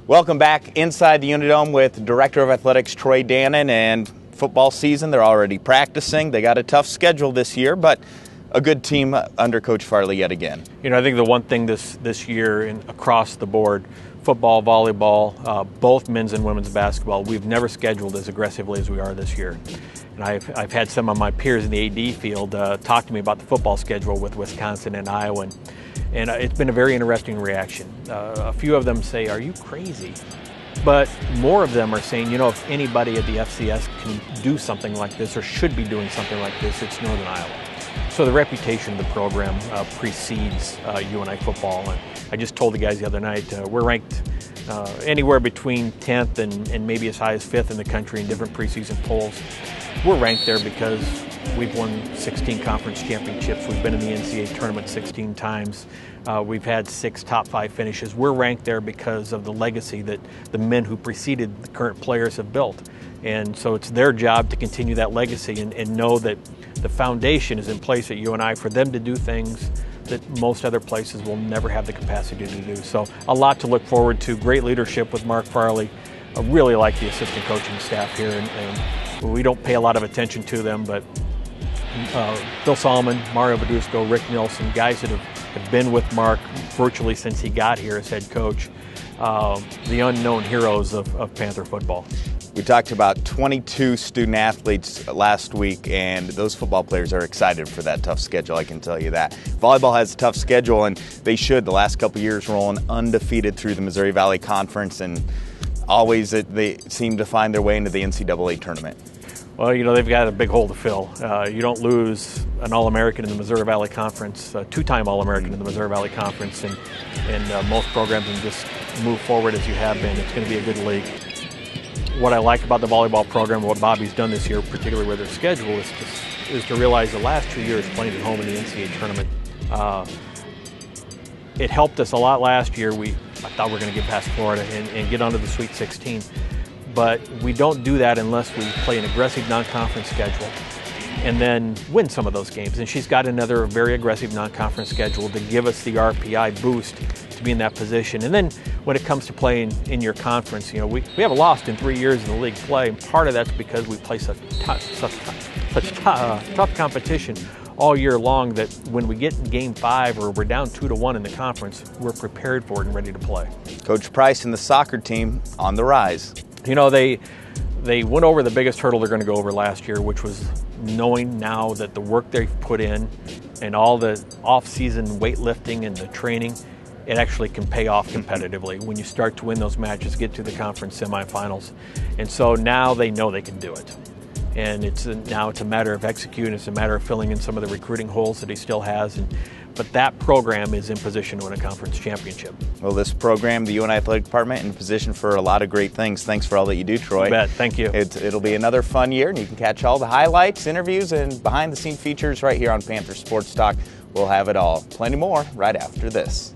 Welcome back inside the Unidome with Director of Athletics Troy Dannen. And football season, they're already practicing. They got a tough schedule this year, but a good team under Coach Farley yet again. You know, I think the one thing this year across the board, football, volleyball, both men's and women's basketball, we've never scheduled as aggressively as we are this year. And I've had some of my peers in the AD field talk to me about the football schedule with Wisconsin and Iowa. And it's been a very interesting reaction. A few of them say, "Are you crazy?" But more of them are saying, you know, if anybody at the FCS can do something like this or should be doing something like this, it's Northern Iowa. So the reputation of the program precedes UNI football. And I just told the guys the other night, we're ranked anywhere between 10th and maybe as high as 5th in the country in different preseason polls. We're ranked there because we've won 16 conference championships. We've been in the NCAA tournament 16 times. We've had 6 top 5 finishes. We're ranked there because of the legacy that the men who preceded the current players have built. And so it's their job to continue that legacy and know that the foundation is in place at UNI for them to do things that most other places will never have the capacity to do. So a lot to look forward to. Great leadership with Mark Farley. I really like the assistant coaching staff here, and we don't pay a lot of attention to them, but Bill Solomon, Mario Badusco, Rick Nilsson, guys that have been with Mark virtually since he got here as head coach, the unknown heroes of Panther football. We talked about 22 student athletes last week, and those football players are excited for that tough schedule, I can tell you that. Volleyball has a tough schedule, and they should. The last couple years rolling undefeated through the Missouri Valley Conference, and always they seem to find their way into the NCAA tournament. Well, you know, they've got a big hole to fill. You don't lose an All-American in the Missouri Valley Conference, a 2-time All-American in the Missouri Valley Conference, and most programs can just move forward as you have been. It's going to be a good league. What I like about the volleyball program, what Bobby's done this year, particularly with their schedule, is to realize the last 2 years playing at home in the NCAA tournament, it helped us a lot last year. I thought we were going to get past Florida and get onto the Sweet 16. But we don't do that unless we play an aggressive non-conference schedule and then win some of those games. And she's got another very aggressive non-conference schedule to give us the RPI boost to be in that position. And then when it comes to playing in your conference, you know, we haven't lost in 3 years in the league play. And part of that's because we play such tough competition all year long that when we get in game 5 or we're down 2-1 in the conference, we're prepared for it and ready to play. Coach Price and the soccer team on the rise. You know, they went over the biggest hurdle they're going to go over last year, which was knowing now that the work they've put in and all the off-season weightlifting and the training, it actually can pay off competitively when you start to win those matches, get to the conference semifinals. And so now they know they can do it. And now it's a matter of executing. It's a matter of filling in some of the recruiting holes that he still has. But that program is in position to win a conference championship. Well, this program, the UNI Athletic Department, in position for a lot of great things. Thanks for all that you do, Troy. You bet. Thank you. It'll be another fun year, and you can catch all the highlights, interviews, and behind-the-scenes features right here on Panther Sports Talk. We'll have it all. Plenty more right after this.